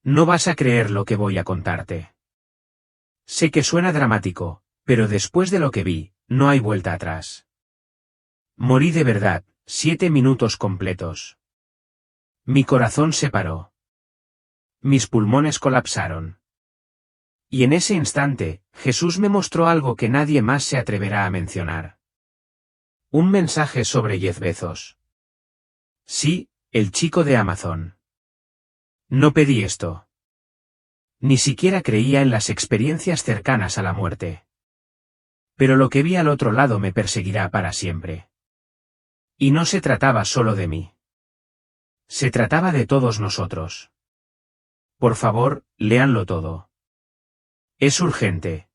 No vas a creer lo que voy a contarte. Sé que suena dramático, pero después de lo que vi, no hay vuelta atrás. Morí de verdad, 7 minutos completos. Mi corazón se paró. Mis pulmones colapsaron. Y en ese instante, Jesús me mostró algo que nadie más se atreverá a mencionar. Un mensaje sobre Jeff Bezos. Sí, el chico de Amazon. No pedí esto. Ni siquiera creía en las experiencias cercanas a la muerte. Pero lo que vi al otro lado me perseguirá para siempre. Y no se trataba solo de mí. Se trataba de todos nosotros. Por favor, léanlo todo. Es urgente.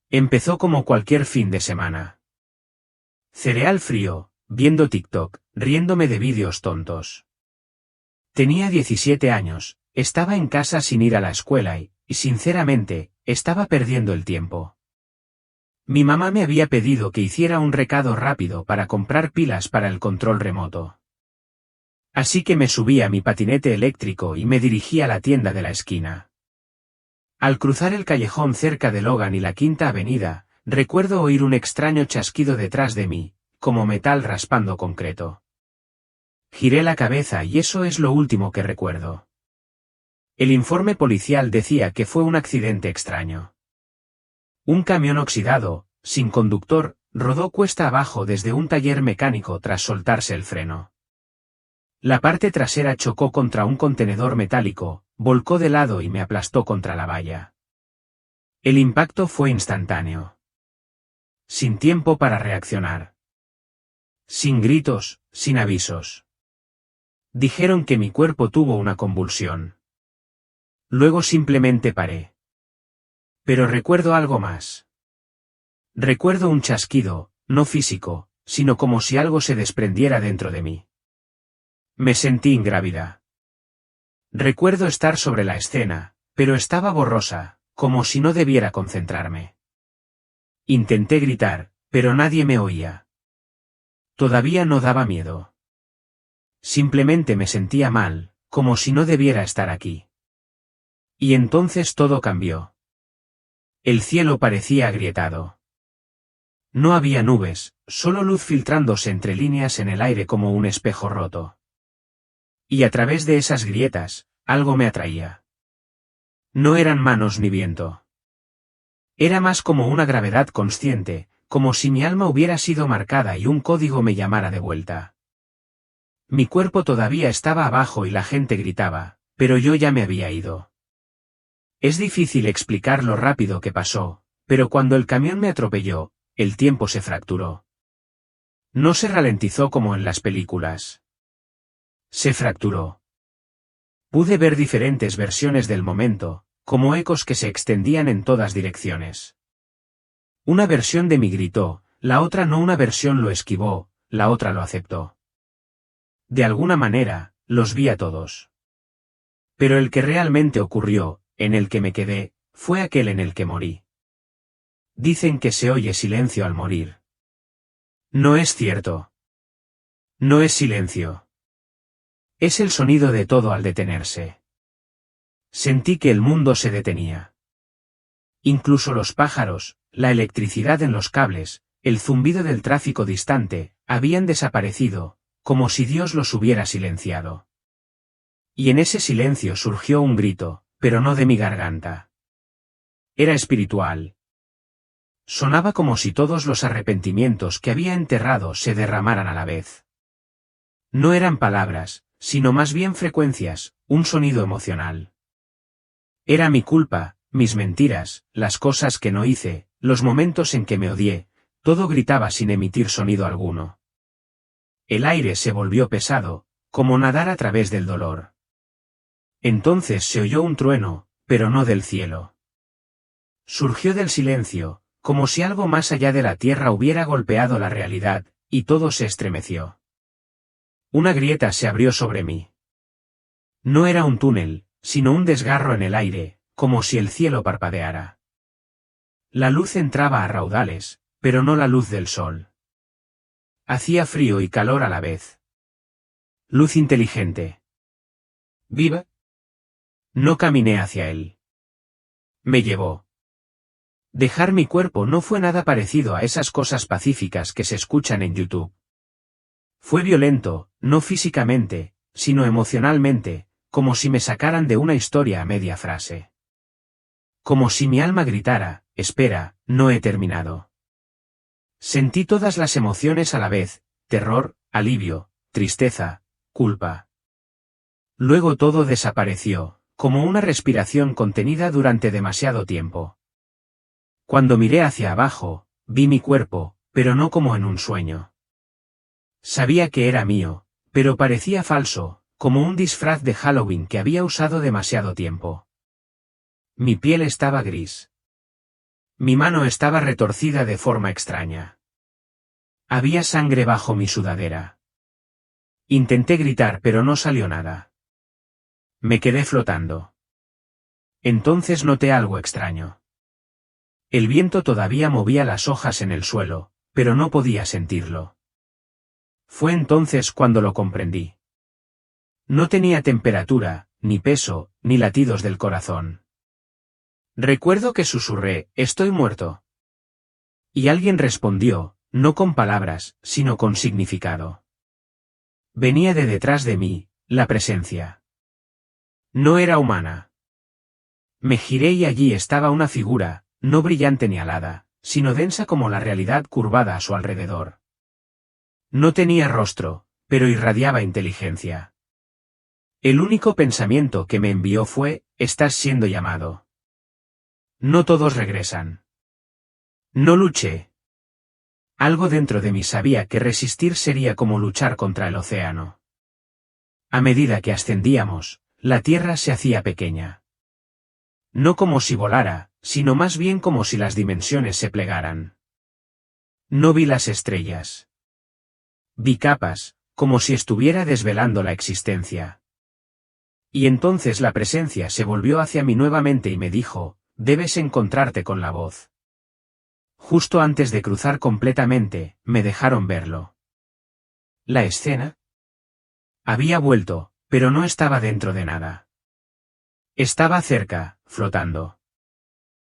Empezó como cualquier fin de semana. Cereal frío, viendo TikTok, riéndome de vídeos tontos. Tenía 17 años, estaba en casa sin ir a la escuela y, sinceramente, estaba perdiendo el tiempo. Mi mamá me había pedido que hiciera un recado rápido para comprar pilas para el control remoto. Así que me subí a mi patinete eléctrico y me dirigí a la tienda de la esquina. Al cruzar el callejón cerca de Logan y la Quinta Avenida, recuerdo oír un extraño chasquido detrás de mí, como metal raspando concreto. Giré la cabeza y eso es lo último que recuerdo. El informe policial decía que fue un accidente extraño. Un camión oxidado, sin conductor, rodó cuesta abajo desde un taller mecánico tras soltarse el freno. La parte trasera chocó contra un contenedor metálico, volcó de lado y me aplastó contra la valla. El impacto fue instantáneo. Sin tiempo para reaccionar. Sin gritos, sin avisos. Dijeron que mi cuerpo tuvo una convulsión. Luego simplemente paré. Pero recuerdo algo más. Recuerdo un chasquido, no físico, sino como si algo se desprendiera dentro de mí. Me sentí ingrávida. Recuerdo estar sobre la escena, pero estaba borrosa, como si no debiera concentrarme. Intenté gritar, pero nadie me oía. Todavía no daba miedo. Simplemente me sentía mal, como si no debiera estar aquí. Y entonces todo cambió. El cielo parecía agrietado. No había nubes, solo luz filtrándose entre líneas en el aire como un espejo roto. Y a través de esas grietas, algo me atraía. No eran manos ni viento. Era más como una gravedad consciente, como si mi alma hubiera sido marcada y un código me llamara de vuelta. Mi cuerpo todavía estaba abajo y la gente gritaba, pero yo ya me había ido. Es difícil explicar lo rápido que pasó, pero cuando el camión me atropelló, el tiempo se fracturó. No se ralentizó como en las películas. Se fracturó. Pude ver diferentes versiones del momento, como ecos que se extendían en todas direcciones. Una versión de mí gritó, la otra no, una versión lo esquivó, la otra lo aceptó. De alguna manera, los vi a todos. Pero el que realmente ocurrió, en el que me quedé, fue aquel en el que morí. Dicen que se oye silencio al morir. No es cierto. No es silencio. Es el sonido de todo al detenerse. Sentí que el mundo se detenía. Incluso los pájaros, la electricidad en los cables, el zumbido del tráfico distante, habían desaparecido, como si Dios los hubiera silenciado. Y en ese silencio surgió un grito, pero no de mi garganta. Era espiritual. Sonaba como si todos los arrepentimientos que había enterrado se derramaran a la vez. No eran palabras, sino más bien frecuencias, un sonido emocional. Era mi culpa, mis mentiras, las cosas que no hice, los momentos en que me odié, todo gritaba sin emitir sonido alguno. El aire se volvió pesado, como nadar a través del dolor. Entonces se oyó un trueno, pero no del cielo. Surgió del silencio, como si algo más allá de la tierra hubiera golpeado la realidad, y todo se estremeció. Una grieta se abrió sobre mí. No era un túnel, sino un desgarro en el aire, como si el cielo parpadeara. La luz entraba a raudales, pero no la luz del sol. Hacía frío y calor a la vez. Luz inteligente. Viva. No caminé hacia él. Me llevó. Dejar mi cuerpo no fue nada parecido a esas cosas pacíficas que se escuchan en YouTube. Fue violento, no físicamente, sino emocionalmente, como si me sacaran de una historia a media frase. Como si mi alma gritara, espera, no he terminado. Sentí todas las emociones a la vez, terror, alivio, tristeza, culpa. Luego todo desapareció, como una respiración contenida durante demasiado tiempo. Cuando miré hacia abajo, vi mi cuerpo, pero no como en un sueño. Sabía que era mío, pero parecía falso, como un disfraz de Halloween que había usado demasiado tiempo. Mi piel estaba gris. Mi mano estaba retorcida de forma extraña. Había sangre bajo mi sudadera. Intenté gritar pero no salió nada. Me quedé flotando. Entonces noté algo extraño. El viento todavía movía las hojas en el suelo, pero no podía sentirlo. Fue entonces cuando lo comprendí. No tenía temperatura, ni peso, ni latidos del corazón. Recuerdo que susurré, estoy muerto. Y alguien respondió, no con palabras, sino con significado. Venía de detrás de mí, la presencia. No era humana. Me giré y allí estaba una figura, no brillante ni alada, sino densa como la realidad curvada a su alrededor. No tenía rostro, pero irradiaba inteligencia. El único pensamiento que me envió fue, estás siendo llamado. No todos regresan. No luché. Algo dentro de mí sabía que resistir sería como luchar contra el océano. A medida que ascendíamos, la tierra se hacía pequeña. No como si volara, sino más bien como si las dimensiones se plegaran. No vi las estrellas. Vi capas, como si estuviera desvelando la existencia. Y entonces la presencia se volvió hacia mí nuevamente y me dijo, debes encontrarte con la voz. Justo antes de cruzar completamente, me dejaron verlo. ¿La escena? Había vuelto, pero no estaba dentro de nada. Estaba cerca, flotando.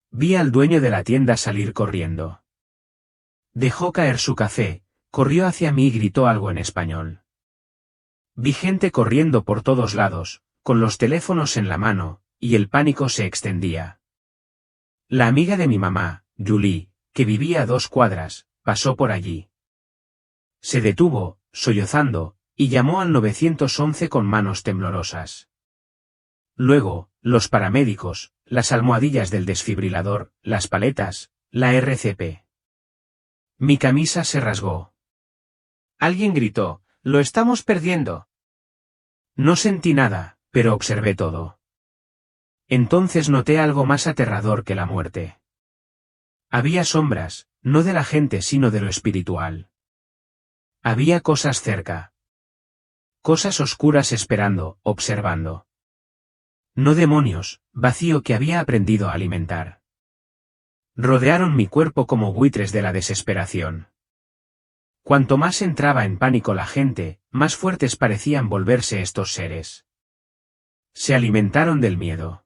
Vi al dueño de la tienda salir corriendo. Dejó caer su café, corrió hacia mí y gritó algo en español. Vi gente corriendo por todos lados, con los teléfonos en la mano, y el pánico se extendía. La amiga de mi mamá, Julie, que vivía a 2 cuadras, pasó por allí. Se detuvo, sollozando, y llamó al 911 con manos temblorosas. Luego, los paramédicos, las almohadillas del desfibrilador, las paletas, la RCP. Mi camisa se rasgó. Alguien gritó, «¡Lo estamos perdiendo!». No sentí nada, pero observé todo. Entonces noté algo más aterrador que la muerte. Había sombras, no de la gente sino de lo espiritual. Había cosas cerca. Cosas oscuras esperando, observando. No demonios, vacío que había aprendido a alimentar. Rodearon mi cuerpo como buitres de la desesperación. Cuanto más entraba en pánico la gente, más fuertes parecían volverse estos seres. Se alimentaron del miedo.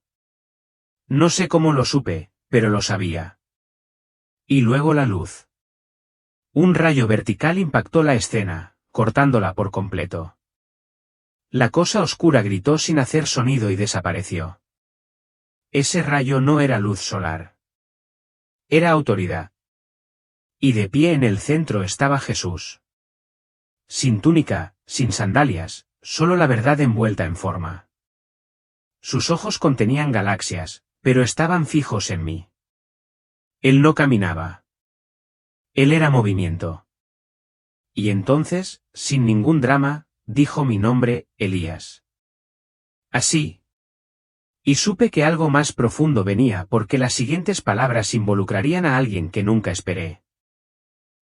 No sé cómo lo supe, pero lo sabía. Y luego la luz. Un rayo vertical impactó la escena, cortándola por completo. La cosa oscura gritó sin hacer sonido y desapareció. Ese rayo no era luz solar. Era autoridad. Y de pie en el centro estaba Jesús. Sin túnica, sin sandalias, solo la verdad envuelta en forma. Sus ojos contenían galaxias, pero estaban fijos en mí. Él no caminaba. Él era movimiento. Y entonces, sin ningún drama, dijo mi nombre, Elías. Así. Y supe que algo más profundo venía porque las siguientes palabras involucrarían a alguien que nunca esperé.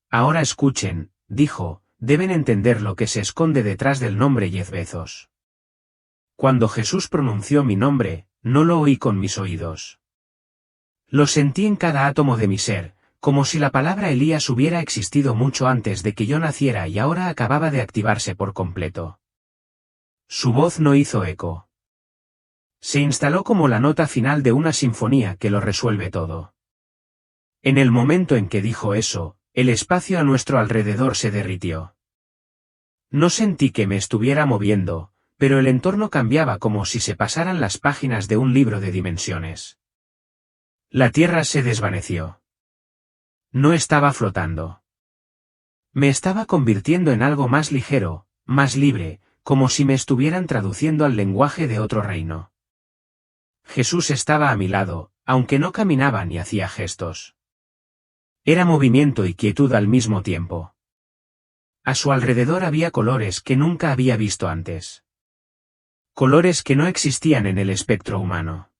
Ahora escuchen, dijo, deben entender lo que se esconde detrás del nombre Jeff Bezos. Cuando Jesús pronunció mi nombre, no lo oí con mis oídos. Lo sentí en cada átomo de mi ser, como si la palabra Elías hubiera existido mucho antes de que yo naciera y ahora acababa de activarse por completo. Su voz no hizo eco. Se instaló como la nota final de una sinfonía que lo resuelve todo. En el momento en que dijo eso, el espacio a nuestro alrededor se derritió. No sentí que me estuviera moviendo, pero el entorno cambiaba como si se pasaran las páginas de un libro de dimensiones. La Tierra se desvaneció. No estaba flotando. Me estaba convirtiendo en algo más ligero, más libre, como si me estuvieran traduciendo al lenguaje de otro reino. Jesús estaba a mi lado, aunque no caminaba ni hacía gestos. Era movimiento y quietud al mismo tiempo. A su alrededor había colores que nunca había visto antes. Colores que no existían en el espectro humano.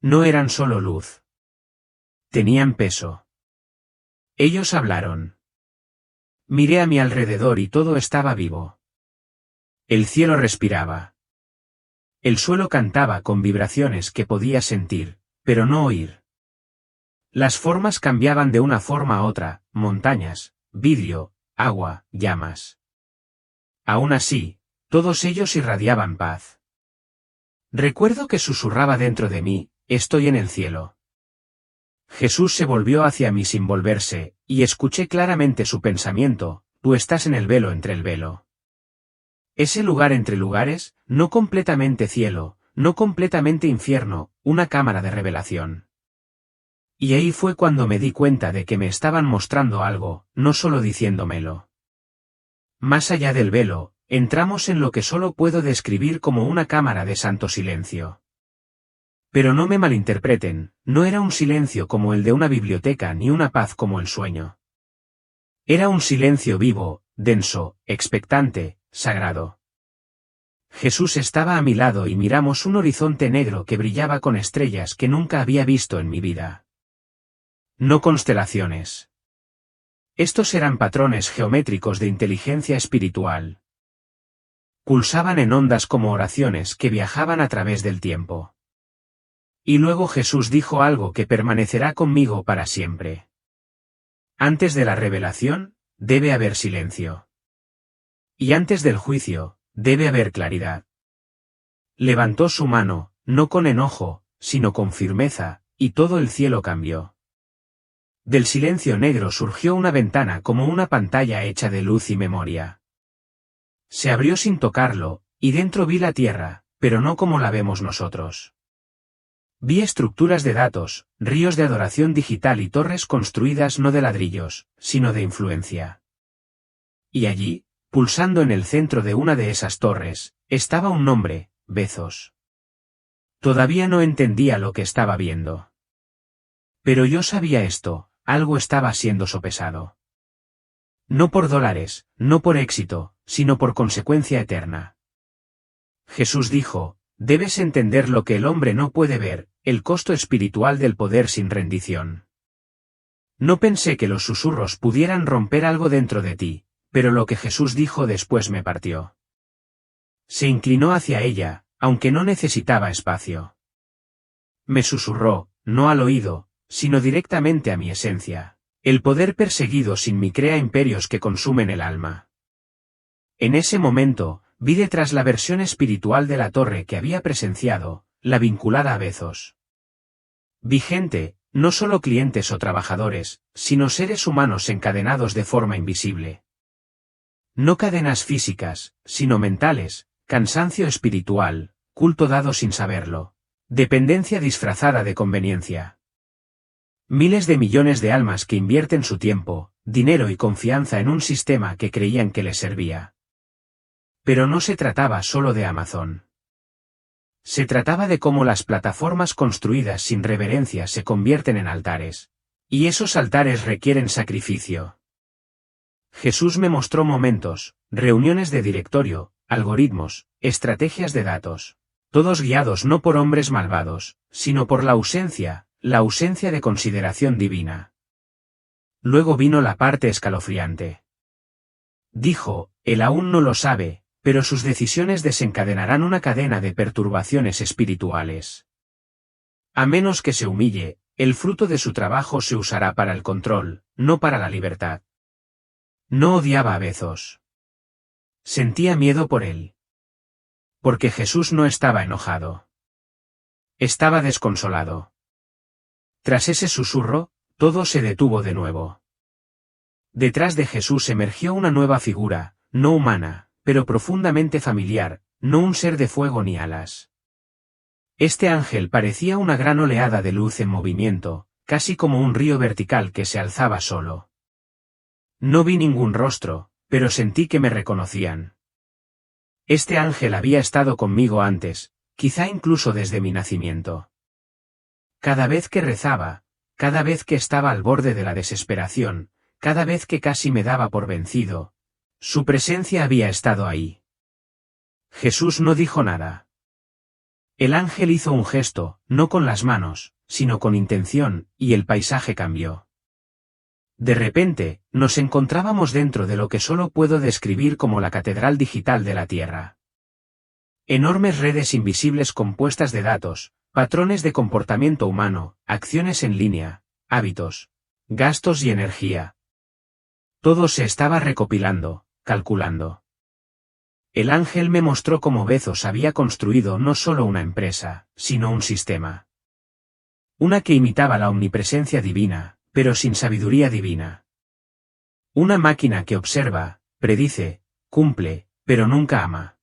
No eran solo luz. Tenían peso. Ellos hablaron. Miré a mi alrededor y todo estaba vivo. El cielo respiraba. El suelo cantaba con vibraciones que podía sentir, pero no oír. Las formas cambiaban de una forma a otra, montañas, vidrio, agua, llamas. Aún así, todos ellos irradiaban paz. Recuerdo que susurraba dentro de mí, estoy en el cielo. Jesús se volvió hacia mí sin volverse, y escuché claramente su pensamiento, tú estás en el velo entre el velo. Ese lugar entre lugares, no completamente cielo, no completamente infierno, una cámara de revelación. Y ahí fue cuando me di cuenta de que me estaban mostrando algo, no solo diciéndomelo. Más allá del velo, entramos en lo que solo puedo describir como una cámara de santo silencio. Pero no me malinterpreten, no era un silencio como el de una biblioteca ni una paz como el sueño. Era un silencio vivo, denso, expectante, sagrado. Jesús estaba a mi lado y miramos un horizonte negro que brillaba con estrellas que nunca había visto en mi vida. No constelaciones. Estos eran patrones geométricos de inteligencia espiritual. Pulsaban en ondas como oraciones que viajaban a través del tiempo. Y luego Jesús dijo algo que permanecerá conmigo para siempre. Antes de la revelación, debe haber silencio. Y antes del juicio, debe haber claridad. Levantó su mano, no con enojo, sino con firmeza, y todo el cielo cambió. Del silencio negro surgió una ventana como una pantalla hecha de luz y memoria. Se abrió sin tocarlo, y dentro vi la Tierra, pero no como la vemos nosotros. Vi estructuras de datos, ríos de adoración digital y torres construidas no de ladrillos, sino de influencia. Y allí, pulsando en el centro de una de esas torres, estaba un nombre, Bezos. Todavía no entendía lo que estaba viendo. Pero yo sabía esto, algo estaba siendo sopesado. No por dólares, no por éxito, sino por consecuencia eterna. Jesús dijo, debes entender lo que el hombre no puede ver, el costo espiritual del poder sin rendición. No pensé que los susurros pudieran romper algo dentro de ti, pero lo que Jesús dijo después me partió. Se inclinó hacia ella, aunque no necesitaba espacio. Me susurró, no al oído, sino directamente a mi esencia. El poder perseguido sin mí crea imperios que consumen el alma. En ese momento, vi detrás la versión espiritual de la torre que había presenciado, la vinculada a Bezos. Vi gente, no solo clientes o trabajadores, sino seres humanos encadenados de forma invisible. No cadenas físicas, sino mentales, cansancio espiritual, culto dado sin saberlo, dependencia disfrazada de conveniencia. Miles de millones de almas que invierten su tiempo, dinero y confianza en un sistema que creían que les servía. Pero no se trataba solo de Amazon. Se trataba de cómo las plataformas construidas sin reverencia se convierten en altares. Y esos altares requieren sacrificio. Jesús me mostró momentos, reuniones de directorio, algoritmos, estrategias de datos. Todos guiados no por hombres malvados, sino por la ausencia de consideración divina. Luego vino la parte escalofriante. Dijo, él aún no lo sabe, pero sus decisiones desencadenarán una cadena de perturbaciones espirituales. A menos que se humille, el fruto de su trabajo se usará para el control, no para la libertad. No odiaba a Bezos. Sentía miedo por él. Porque Jesús no estaba enojado. Estaba desconsolado. Tras ese susurro, todo se detuvo de nuevo. Detrás de Jesús emergió una nueva figura, no humana, pero profundamente familiar, no un ser de fuego ni alas. Este ángel parecía una gran oleada de luz en movimiento, casi como un río vertical que se alzaba solo. No vi ningún rostro, pero sentí que me reconocían. Este ángel había estado conmigo antes, quizá incluso desde mi nacimiento. Cada vez que rezaba, cada vez que estaba al borde de la desesperación, cada vez que casi me daba por vencido, su presencia había estado ahí. Jesús no dijo nada. El ángel hizo un gesto, no con las manos, sino con intención, y el paisaje cambió. De repente, nos encontrábamos dentro de lo que solo puedo describir como la catedral digital de la Tierra. Enormes redes invisibles compuestas de datos, patrones de comportamiento humano, acciones en línea, hábitos, gastos y energía. Todo se estaba recopilando, calculando. El ángel me mostró cómo Bezos había construido no solo una empresa, sino un sistema. Una que imitaba la omnipresencia divina, pero sin sabiduría divina. Una máquina que observa, predice, cumple, pero nunca ama.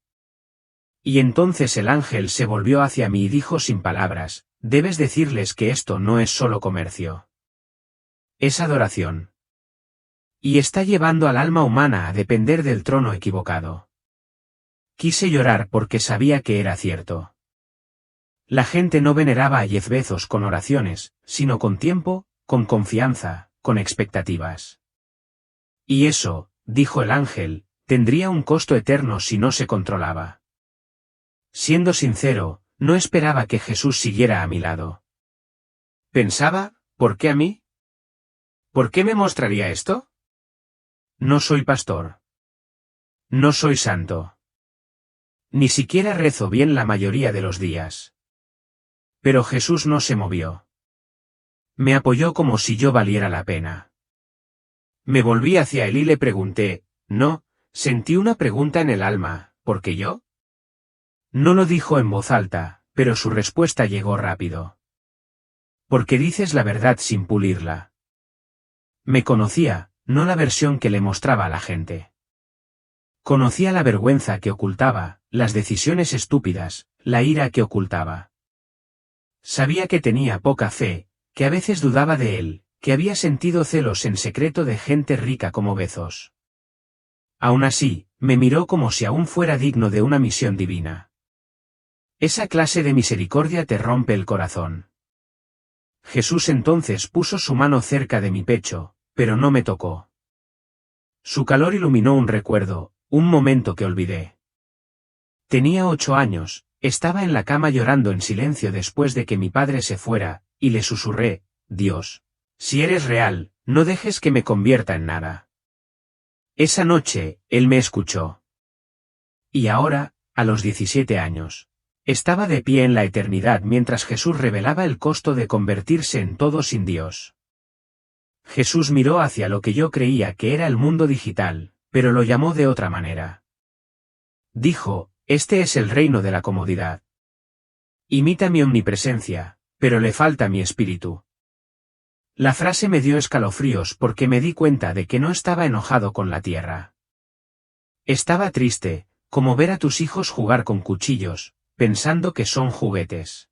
Y entonces el ángel se volvió hacia mí y dijo sin palabras, debes decirles que esto no es solo comercio. Es adoración. Y está llevando al alma humana a depender del trono equivocado. Quise llorar porque sabía que era cierto. La gente no veneraba a Jeff Bezos con oraciones, sino con tiempo, con confianza, con expectativas. Y eso, dijo el ángel, tendría un costo eterno si no se controlaba. Siendo sincero, no esperaba que Jesús siguiera a mi lado. Pensaba, ¿por qué a mí? ¿Por qué me mostraría esto? No soy pastor. No soy santo. Ni siquiera rezo bien la mayoría de los días. Pero Jesús no se movió. Me apoyó como si yo valiera la pena. Me volví hacia él y le pregunté, no, sentí una pregunta en el alma, ¿por qué yo? No lo dijo en voz alta, pero su respuesta llegó rápido. Porque dices la verdad sin pulirla. Me conocía, no la versión que le mostraba a la gente. Conocía la vergüenza que ocultaba, las decisiones estúpidas, la ira que ocultaba. Sabía que tenía poca fe, que a veces dudaba de él, que había sentido celos en secreto de gente rica como Bezos. Aún así, me miró como si aún fuera digno de una misión divina. Esa clase de misericordia te rompe el corazón. Jesús entonces puso su mano cerca de mi pecho, pero no me tocó. Su calor iluminó un recuerdo, un momento que olvidé. Tenía 8 años, estaba en la cama llorando en silencio después de que mi padre se fuera, y le susurré, Dios, si eres real, no dejes que me convierta en nada. Esa noche, él me escuchó. Y ahora, a los 17 años, estaba de pie en la eternidad mientras Jesús revelaba el costo de convertirse en todo sin Dios. Jesús miró hacia lo que yo creía que era el mundo digital, pero lo llamó de otra manera. Dijo, este es el reino de la comodidad. Imita mi omnipresencia, pero le falta mi espíritu. La frase me dio escalofríos porque me di cuenta de que no estaba enojado con la tierra. Estaba triste, como ver a tus hijos jugar con cuchillos, pensando que son juguetes.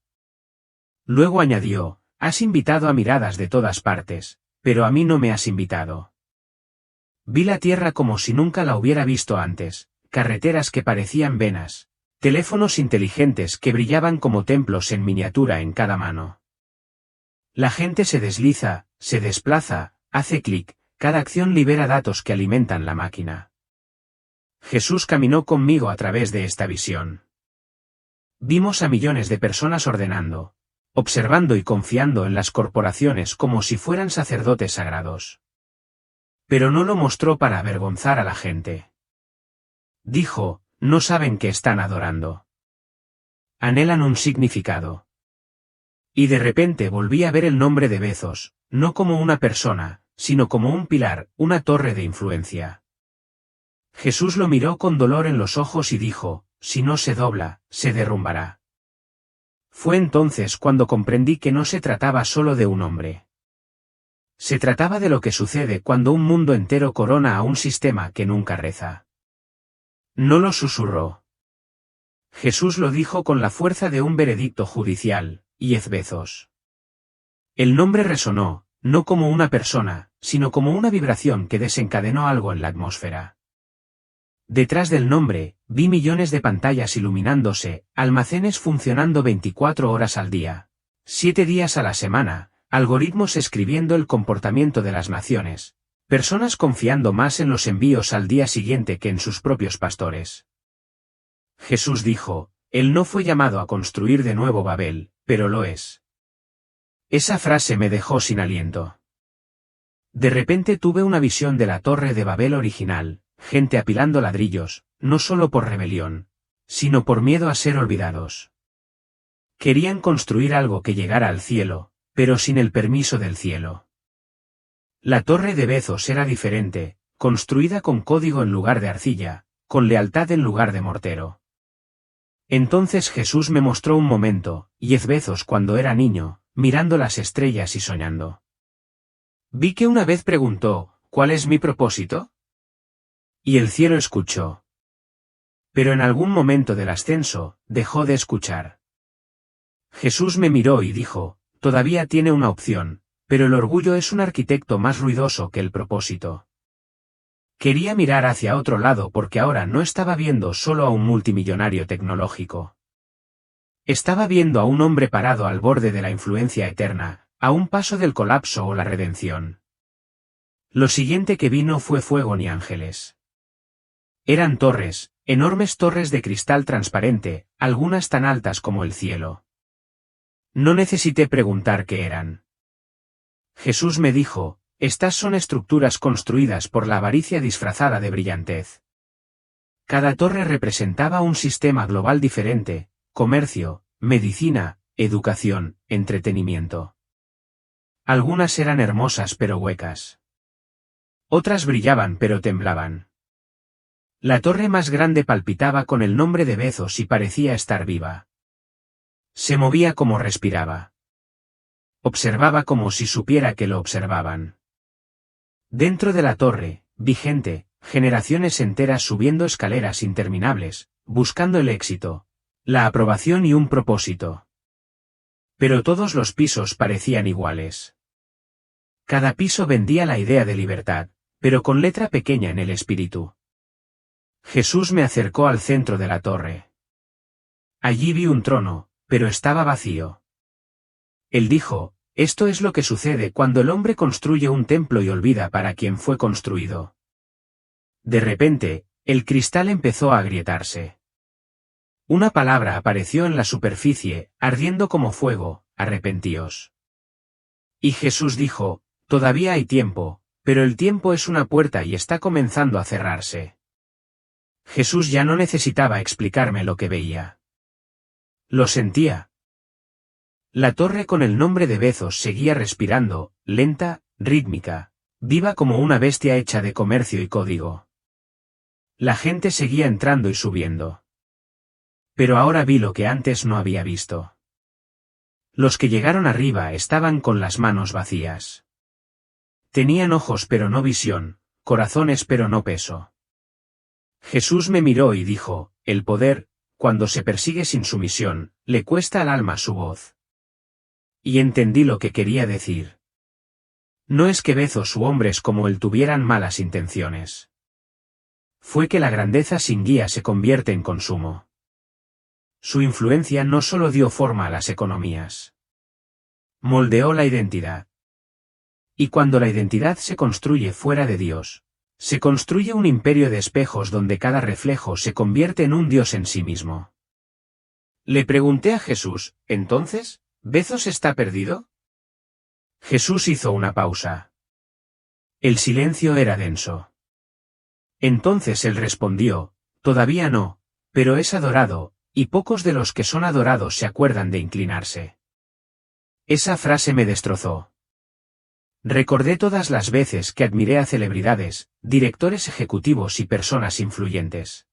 Luego añadió, has invitado a miradas de todas partes, pero a mí no me has invitado. Vi la tierra como si nunca la hubiera visto antes, carreteras que parecían venas, teléfonos inteligentes que brillaban como templos en miniatura en cada mano. La gente se desliza, se desplaza, hace clic, cada acción libera datos que alimentan la máquina. Jesús caminó conmigo a través de esta visión. Vimos a millones de personas ordenando, observando y confiando en las corporaciones como si fueran sacerdotes sagrados. Pero no lo mostró para avergonzar a la gente. Dijo, no saben que están adorando. Anhelan un significado. Y de repente volví a ver el nombre de Bezos, no como una persona, sino como un pilar, una torre de influencia. Jesús lo miró con dolor en los ojos y dijo, si no se dobla, se derrumbará. Fue entonces cuando comprendí que no se trataba solo de un hombre. Se trataba de lo que sucede cuando un mundo entero corona a un sistema que nunca reza. No lo susurró. Jesús lo dijo con la fuerza de un veredicto judicial, Jeff Bezos. El nombre resonó, no como una persona, sino como una vibración que desencadenó algo en la atmósfera. Detrás del nombre, vi millones de pantallas iluminándose, almacenes funcionando 24 horas al día, 7 días a la semana, algoritmos escribiendo el comportamiento de las naciones, personas confiando más en los envíos al día siguiente que en sus propios pastores. Jesús dijo, Él no fue llamado a construir de nuevo Babel, pero lo es. Esa frase me dejó sin aliento. De repente tuve una visión de la Torre de Babel original, gente apilando ladrillos, no solo por rebelión, sino por miedo a ser olvidados. Querían construir algo que llegara al cielo, pero sin el permiso del cielo. La Torre de Bezos era diferente, construida con código en lugar de arcilla, con lealtad en lugar de mortero. Entonces Jesús me mostró un momento, Jeff Bezos cuando era niño, mirando las estrellas y soñando. Vi que una vez preguntó, ¿cuál es mi propósito? Y el cielo escuchó. Pero en algún momento del ascenso, dejó de escuchar. Jesús me miró y dijo, todavía tiene una opción, pero el orgullo es un arquitecto más ruidoso que el propósito. Quería mirar hacia otro lado porque ahora no estaba viendo solo a un multimillonario tecnológico. Estaba viendo a un hombre parado al borde de la influencia eterna, a un paso del colapso o la redención. Lo siguiente que vi no fue fuego ni ángeles. Eran torres, enormes torres de cristal transparente, algunas tan altas como el cielo. No necesité preguntar qué eran. Jesús me dijo, estas son estructuras construidas por la avaricia disfrazada de brillantez. Cada torre representaba un sistema global diferente, comercio, medicina, educación, entretenimiento. Algunas eran hermosas pero huecas. Otras brillaban pero temblaban. La torre más grande palpitaba con el nombre de Bezos y parecía estar viva. Se movía como respiraba. Observaba como si supiera que lo observaban. Dentro de la torre, vi gente, generaciones enteras subiendo escaleras interminables, buscando el éxito, la aprobación y un propósito. Pero todos los pisos parecían iguales. Cada piso vendía la idea de libertad, pero con letra pequeña en el espíritu. Jesús me acercó al centro de la torre. Allí vi un trono, pero estaba vacío. Él dijo, esto es lo que sucede cuando el hombre construye un templo y olvida para quién fue construido. De repente, el cristal empezó a agrietarse. Una palabra apareció en la superficie, ardiendo como fuego, arrepentíos. Y Jesús dijo, todavía hay tiempo, pero el tiempo es una puerta y está comenzando a cerrarse. Jesús ya no necesitaba explicarme lo que veía. Lo sentía. La torre con el nombre de Bezos seguía respirando, lenta, rítmica, viva como una bestia hecha de comercio y código. La gente seguía entrando y subiendo. Pero ahora vi lo que antes no había visto. Los que llegaron arriba estaban con las manos vacías. Tenían ojos pero no visión, corazones pero no peso. Jesús me miró y dijo, el poder, cuando se persigue sin sumisión, le cuesta al alma su voz. Y entendí lo que quería decir. No es que Bezos u hombres como él tuvieran malas intenciones. Fue que la grandeza sin guía se convierte en consumo. Su influencia no solo dio forma a las economías. Moldeó la identidad. Y cuando la identidad se construye fuera de Dios, se construye un imperio de espejos donde cada reflejo se convierte en un Dios en sí mismo. Le pregunté a Jesús, ¿entonces, Bezos está perdido? Jesús hizo una pausa. El silencio era denso. Entonces él respondió, todavía no, pero es adorado, y pocos de los que son adorados se acuerdan de inclinarse. Esa frase me destrozó. Recordé todas las veces que admiré a celebridades, directores ejecutivos y personas influyentes.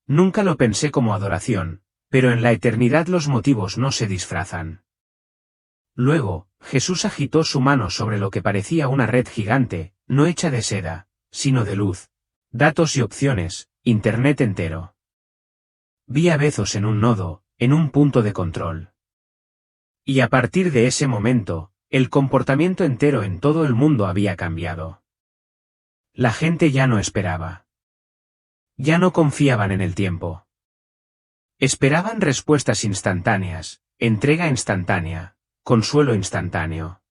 Nunca lo pensé como adoración, pero en la eternidad los motivos no se disfrazan. Luego, Jesús agitó su mano sobre lo que parecía una red gigante, no hecha de seda, sino de luz, datos y opciones, Internet entero. Vi a Bezos en un nodo, en un punto de control. Y a partir de ese momento, el comportamiento entero en todo el mundo había cambiado. La gente ya no esperaba. Ya no confiaban en el tiempo. Esperaban respuestas instantáneas, entrega instantánea, consuelo instantáneo.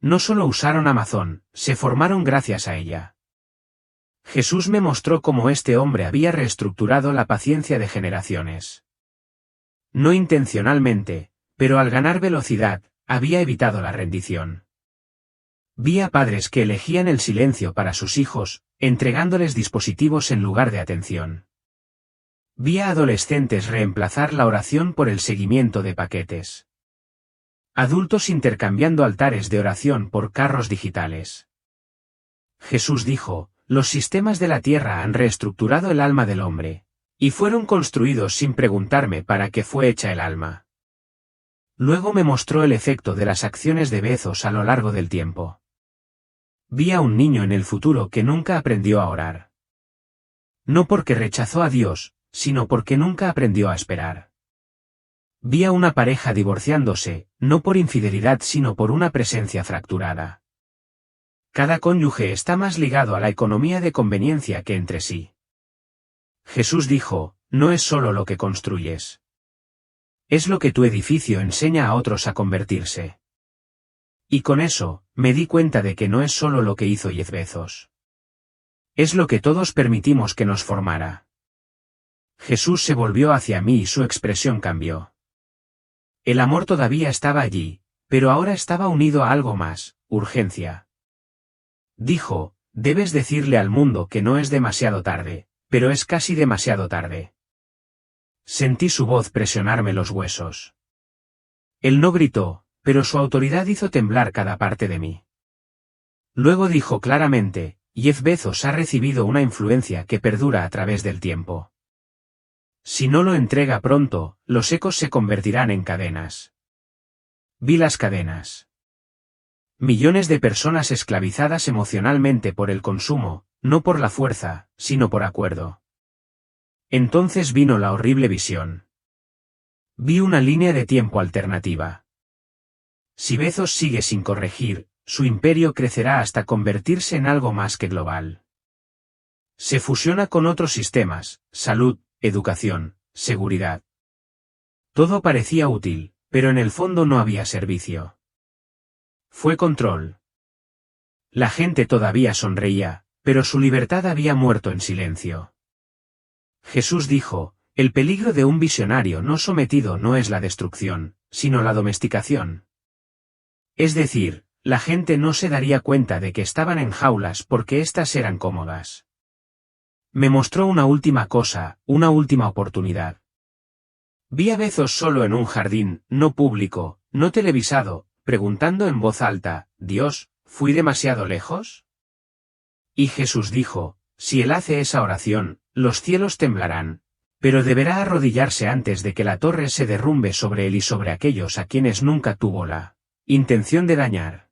No solo usaron Amazon, se formaron gracias a ella. Jesús me mostró cómo este hombre había reestructurado la paciencia de generaciones. No intencionalmente, pero al ganar velocidad, había evitado la rendición. Vi a padres que elegían el silencio para sus hijos, entregándoles dispositivos en lugar de atención. Vi a adolescentes reemplazar la oración por el seguimiento de paquetes. Adultos intercambiando altares de oración por carros digitales. Jesús dijo, los sistemas de la tierra han reestructurado el alma del hombre, y fueron construidos sin preguntarme para qué fue hecha el alma. Luego me mostró el efecto de las acciones de Bezos a lo largo del tiempo. Vi a un niño en el futuro que nunca aprendió a orar. No porque rechazó a Dios, sino porque nunca aprendió a esperar. Vi a una pareja divorciándose, no por infidelidad sino por una presencia fracturada. Cada cónyuge está más ligado a la economía de conveniencia que entre sí. Jesús dijo, no es solo lo que construyes. Es lo que tu edificio enseña a otros a convertirse. Y con eso, me di cuenta de que no es solo lo que hizo Jeff Bezos. Es lo que todos permitimos que nos formara. Jesús se volvió hacia mí y su expresión cambió. El amor todavía estaba allí, pero ahora estaba unido a algo más, urgencia. Dijo, debes decirle al mundo que no es demasiado tarde, pero es casi demasiado tarde. Sentí su voz presionarme los huesos. Él no gritó, pero su autoridad hizo temblar cada parte de mí. Luego dijo claramente, Jeff Bezos ha recibido una influencia que perdura a través del tiempo. Si no lo entrega pronto, los ecos se convertirán en cadenas. Vi las cadenas. Millones de personas esclavizadas emocionalmente por el consumo, no por la fuerza, sino por acuerdo. Entonces vino la horrible visión. Vi una línea de tiempo alternativa. Si Bezos sigue sin corregir, su imperio crecerá hasta convertirse en algo más que global. Se fusiona con otros sistemas, salud, educación, seguridad. Todo parecía útil, pero en el fondo no había servicio. Fue control. La gente todavía sonreía, pero su libertad había muerto en silencio. Jesús dijo, el peligro de un visionario no sometido no es la destrucción, sino la domesticación. Es decir, la gente no se daría cuenta de que estaban en jaulas porque éstas eran cómodas. Me mostró una última cosa, una última oportunidad. Vi a Bezos solo en un jardín, no público, no televisado, preguntando en voz alta, Dios, ¿fui demasiado lejos? Y Jesús dijo, si él hace esa oración, los cielos temblarán, pero deberá arrodillarse antes de que la torre se derrumbe sobre él y sobre aquellos a quienes nunca tuvo la intención de dañar.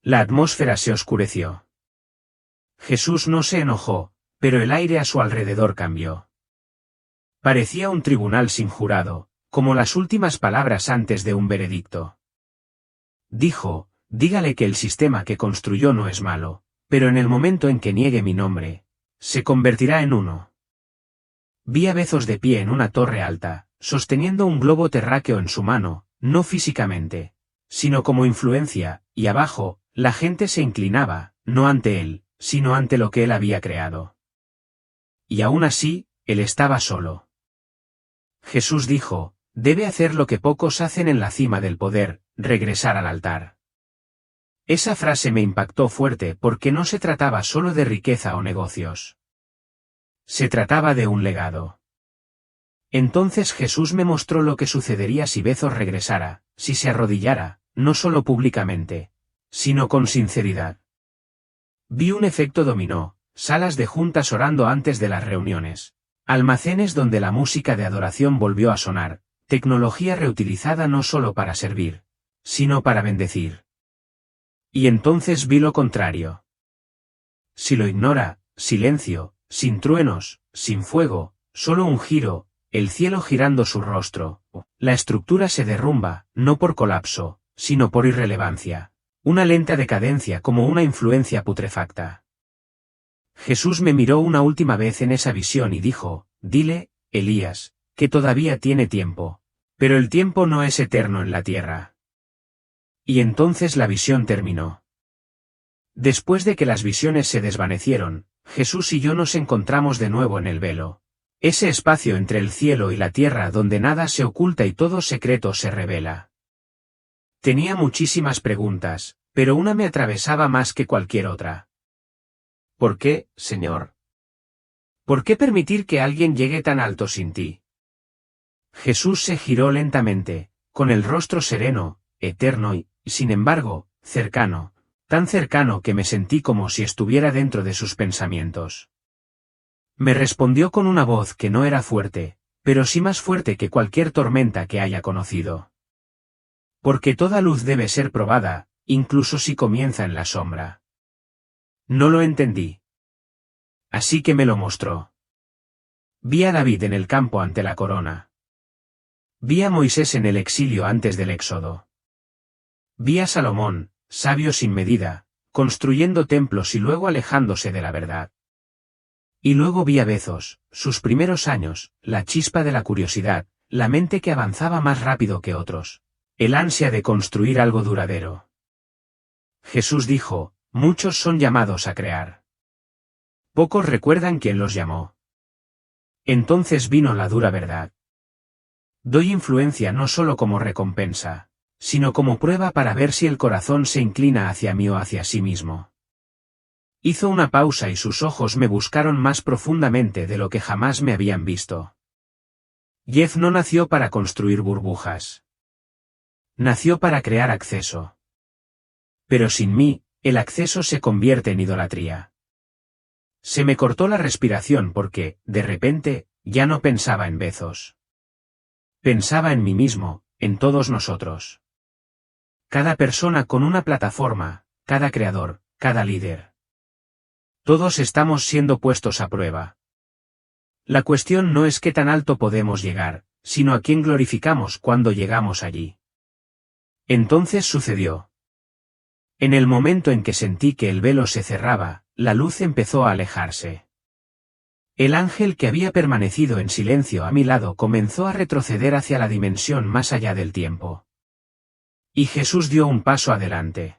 La atmósfera se oscureció. Jesús no se enojó, pero el aire a su alrededor cambió. Parecía un tribunal sin jurado, como las últimas palabras antes de un veredicto. Dijo, dígale que el sistema que construyó no es malo, pero en el momento en que niegue mi nombre, se convertirá en uno. Vi a Bezos de pie en una torre alta, sosteniendo un globo terráqueo en su mano, no físicamente, sino como influencia, y abajo, la gente se inclinaba, no ante él, sino ante lo que él había creado. Y aún así, él estaba solo. Jesús dijo, debe hacer lo que pocos hacen en la cima del poder, regresar al altar. Esa frase me impactó fuerte porque no se trataba solo de riqueza o negocios. Se trataba de un legado. Entonces Jesús me mostró lo que sucedería si Bezos regresara, si se arrodillara, no solo públicamente, sino con sinceridad. Vi un efecto dominó, salas de juntas orando antes de las reuniones, Almacenes donde la música de adoración volvió a sonar, tecnología reutilizada no solo para servir, sino para bendecir. Y entonces vi lo contrario. Si lo ignora, silencio, sin truenos, sin fuego, solo un giro, el cielo girando su rostro. La estructura se derrumba, no por colapso, sino por irrelevancia. Una lenta decadencia como una influencia putrefacta. Jesús me miró una última vez en esa visión y dijo, dile, Elías, que todavía tiene tiempo. Pero el tiempo no es eterno en la tierra. Y entonces la visión terminó. Después de que las visiones se desvanecieron, Jesús y yo nos encontramos de nuevo en el velo. Ese espacio entre el cielo y la tierra donde nada se oculta y todo secreto se revela. Tenía muchísimas preguntas, pero una me atravesaba más que cualquier otra. ¿Por qué, Señor? ¿Por qué permitir que alguien llegue tan alto sin ti? Jesús se giró lentamente, con el rostro sereno, eterno y, sin embargo, cercano, tan cercano que me sentí como si estuviera dentro de sus pensamientos. Me respondió con una voz que no era fuerte, pero sí más fuerte que cualquier tormenta que haya conocido. Porque toda luz debe ser probada, incluso si comienza en la sombra. No lo entendí. Así que me lo mostró. Vi a David en el campo ante la corona. Vi a Moisés en el exilio antes del éxodo. Vi a Salomón, sabio sin medida, construyendo templos y luego alejándose de la verdad. Y luego vi a Bezos, sus primeros años, la chispa de la curiosidad, la mente que avanzaba más rápido que otros, el ansia de construir algo duradero. Jesús dijo, muchos son llamados a crear. Pocos recuerdan quién los llamó. Entonces vino la dura verdad. Doy influencia no solo como recompensa, sino como prueba para ver si el corazón se inclina hacia mí o hacia sí mismo. Hizo una pausa y sus ojos me buscaron más profundamente de lo que jamás me habían visto. Jeff no nació para construir burbujas. Nació para crear acceso. Pero sin mí, el acceso se convierte en idolatría. Se me cortó la respiración porque, de repente, ya no pensaba en Bezos. Pensaba en mí mismo, en todos nosotros. Cada persona con una plataforma, cada creador, cada líder. Todos estamos siendo puestos a prueba. La cuestión no es qué tan alto podemos llegar, sino a quién glorificamos cuando llegamos allí. Entonces sucedió. En el momento en que sentí que el velo se cerraba, la luz empezó a alejarse. El ángel que había permanecido en silencio a mi lado comenzó a retroceder hacia la dimensión más allá del tiempo. Y Jesús dio un paso adelante.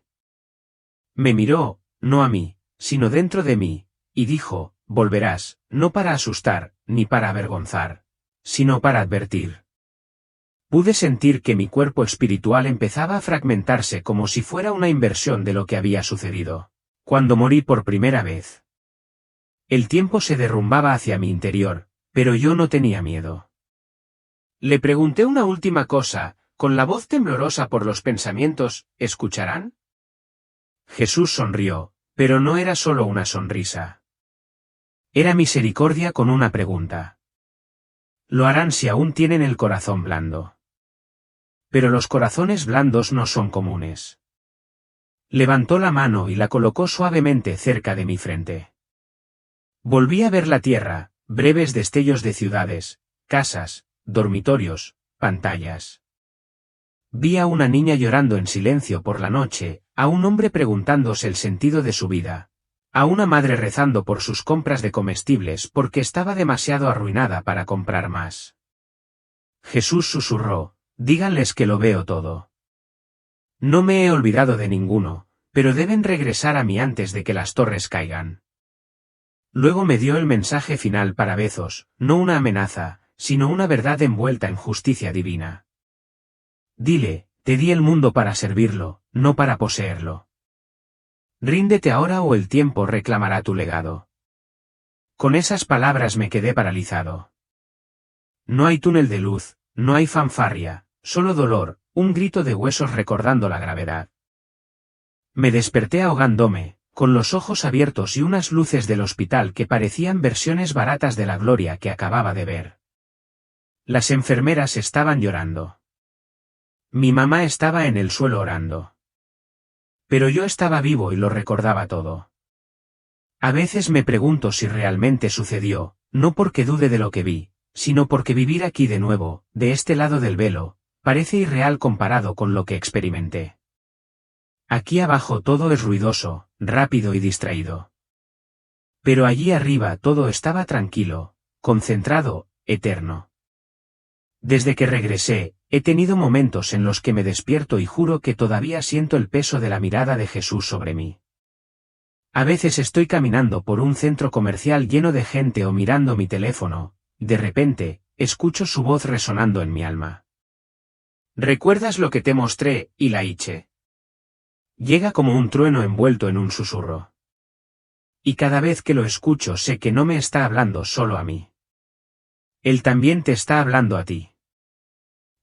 Me miró, no a mí, sino dentro de mí, y dijo, volverás, no para asustar, ni para avergonzar, sino para advertir. Pude sentir que mi cuerpo espiritual empezaba a fragmentarse como si fuera una inversión de lo que había sucedido, cuando morí por primera vez. El tiempo se derrumbaba hacia mi interior, pero yo no tenía miedo. Le pregunté una última cosa, con la voz temblorosa por los pensamientos, ¿escucharán? Jesús sonrió, pero no era solo una sonrisa. Era misericordia con una pregunta. Lo harán si aún tienen el corazón blando. Pero los corazones blandos no son comunes. Levantó la mano y la colocó suavemente cerca de mi frente. Volví a ver la tierra, breves destellos de ciudades, casas, dormitorios, pantallas. Vi a una niña llorando en silencio por la noche, a un hombre preguntándose el sentido de su vida, a una madre rezando por sus compras de comestibles porque estaba demasiado arruinada para comprar más. Jesús susurró, díganles que lo veo todo. No me he olvidado de ninguno, pero deben regresar a mí antes de que las torres caigan. Luego me dio el mensaje final para Bezos, no una amenaza, sino una verdad envuelta en justicia divina. Dile, te di el mundo para servirlo, no para poseerlo. Ríndete ahora o el tiempo reclamará tu legado. Con esas palabras me quedé paralizado. No hay túnel de luz, no hay fanfarria, solo dolor, un grito de huesos recordando la gravedad. Me desperté ahogándome, con los ojos abiertos y unas luces del hospital que parecían versiones baratas de la gloria que acababa de ver. Las enfermeras estaban llorando. Mi mamá estaba en el suelo orando. Pero yo estaba vivo y lo recordaba todo. A veces me pregunto si realmente sucedió, no porque dude de lo que vi, sino porque vivir aquí de nuevo, de este lado del velo, parece irreal comparado con lo que experimenté. Aquí abajo todo es ruidoso, rápido y distraído. Pero allí arriba todo estaba tranquilo, concentrado, eterno. Desde que regresé, he tenido momentos en los que me despierto y juro que todavía siento el peso de la mirada de Jesús sobre mí. A veces estoy caminando por un centro comercial lleno de gente o mirando mi teléfono, de repente, escucho su voz resonando en mi alma. ¿Recuerdas lo que te mostré, Ilaiche? Llega como un trueno envuelto en un susurro. Y cada vez que lo escucho sé que no me está hablando solo a mí. Él también te está hablando a ti.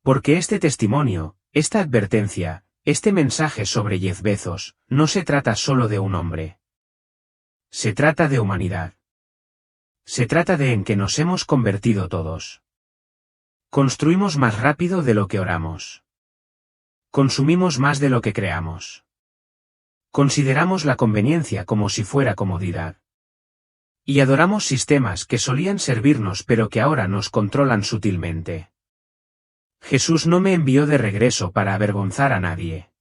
Porque este testimonio, esta advertencia, este mensaje sobre Jeff Bezos, no se trata solo de un hombre. Se trata de humanidad. Se trata de en que nos hemos convertido todos. Construimos más rápido de lo que oramos. Consumimos más de lo que creamos. Consideramos la conveniencia como si fuera comodidad. Y adoramos sistemas que solían servirnos pero que ahora nos controlan sutilmente. Jesús no me envió de regreso para avergonzar a nadie.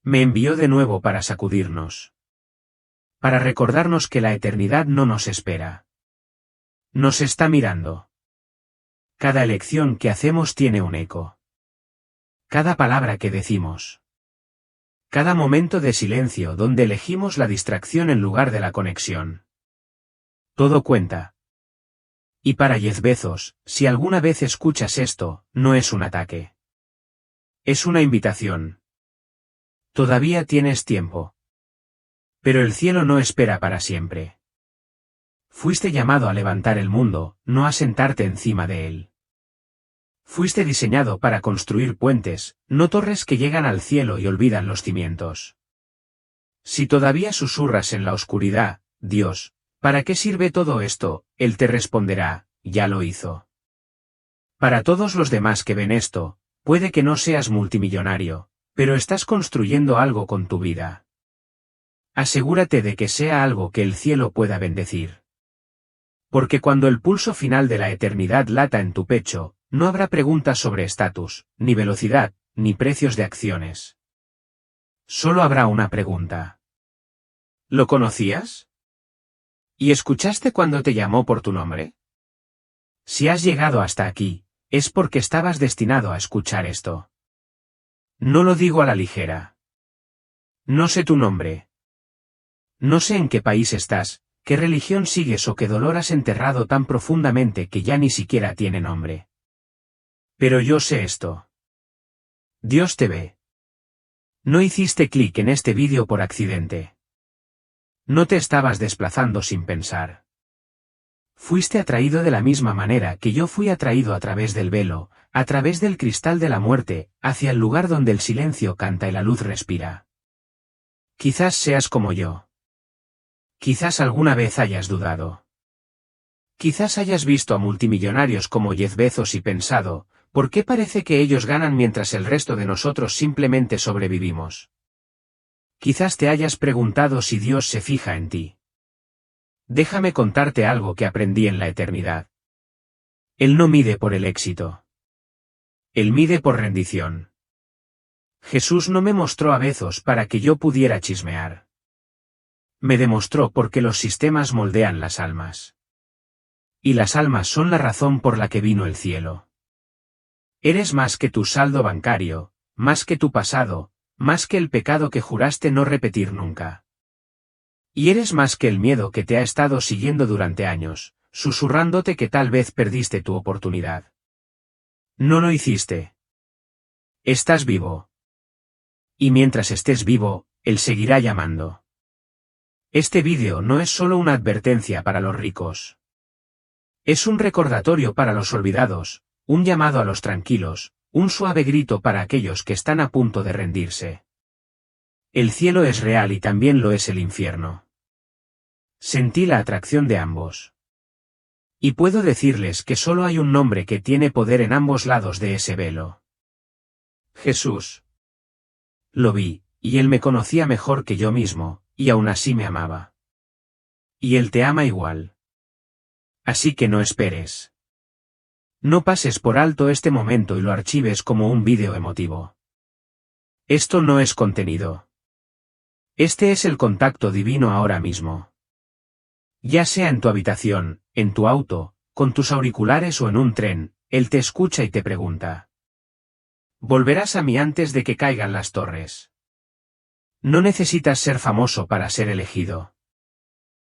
Me envió de nuevo para sacudirnos. Para recordarnos que la eternidad no nos espera. Nos está mirando. Cada elección que hacemos tiene un eco. Cada palabra que decimos. Cada momento de silencio donde elegimos la distracción en lugar de la conexión. Todo cuenta. Y para Jeff Bezos, si alguna vez escuchas esto, no es un ataque. Es una invitación. Todavía tienes tiempo. Pero el cielo no espera para siempre. Fuiste llamado a levantar el mundo, no a sentarte encima de él. Fuiste diseñado para construir puentes, no torres que llegan al cielo y olvidan los cimientos. Si todavía susurras en la oscuridad, Dios, ¿para qué sirve todo esto? Él te responderá, ya lo hizo. Para todos los demás que ven esto, puede que no seas multimillonario, pero estás construyendo algo con tu vida. Asegúrate de que sea algo que el cielo pueda bendecir. Porque cuando el pulso final de la eternidad lata en tu pecho, no habrá preguntas sobre estatus, ni velocidad, ni precios de acciones. Solo habrá una pregunta. ¿Lo conocías? ¿Y escuchaste cuando te llamó por tu nombre? Si has llegado hasta aquí, es porque estabas destinado a escuchar esto. No lo digo a la ligera. No sé tu nombre. No sé en qué país estás, qué religión sigues o qué dolor has enterrado tan profundamente que ya ni siquiera tiene nombre. Pero yo sé esto. Dios te ve. No hiciste clic en este vídeo por accidente. No te estabas desplazando sin pensar. Fuiste atraído de la misma manera que yo fui atraído a través del velo, a través del cristal de la muerte, hacia el lugar donde el silencio canta y la luz respira. Quizás seas como yo. Quizás alguna vez hayas dudado. Quizás hayas visto a multimillonarios como Jeff Bezos y pensado, ¿por qué parece que ellos ganan mientras el resto de nosotros simplemente sobrevivimos? Quizás te hayas preguntado si Dios se fija en ti. Déjame contarte algo que aprendí en la eternidad. Él no mide por el éxito. Él mide por rendición. Jesús no me mostró a Bezos para que yo pudiera chismear. Me demostró por qué los sistemas moldean las almas. Y las almas son la razón por la que vino el cielo. Eres más que tu saldo bancario, más que tu pasado, más que el pecado que juraste no repetir nunca. Y eres más que el miedo que te ha estado siguiendo durante años, susurrándote que tal vez perdiste tu oportunidad. No lo hiciste. Estás vivo. Y mientras estés vivo, Él seguirá llamando. Este vídeo no es solo una advertencia para los ricos. Es un recordatorio para los olvidados, un llamado a los tranquilos, un suave grito para aquellos que están a punto de rendirse. El cielo es real y también lo es el infierno. Sentí la atracción de ambos. Y puedo decirles que solo hay un nombre que tiene poder en ambos lados de ese velo. Jesús. Lo vi, y él me conocía mejor que yo mismo, y aún así me amaba. Y él te ama igual. Así que no esperes. No pases por alto este momento y lo archives como un vídeo emotivo. Esto no es contenido. Este es el contacto divino ahora mismo. Ya sea en tu habitación, en tu auto, con tus auriculares o en un tren, él te escucha y te pregunta. Volverás a mí antes de que caigan las torres. No necesitas ser famoso para ser elegido.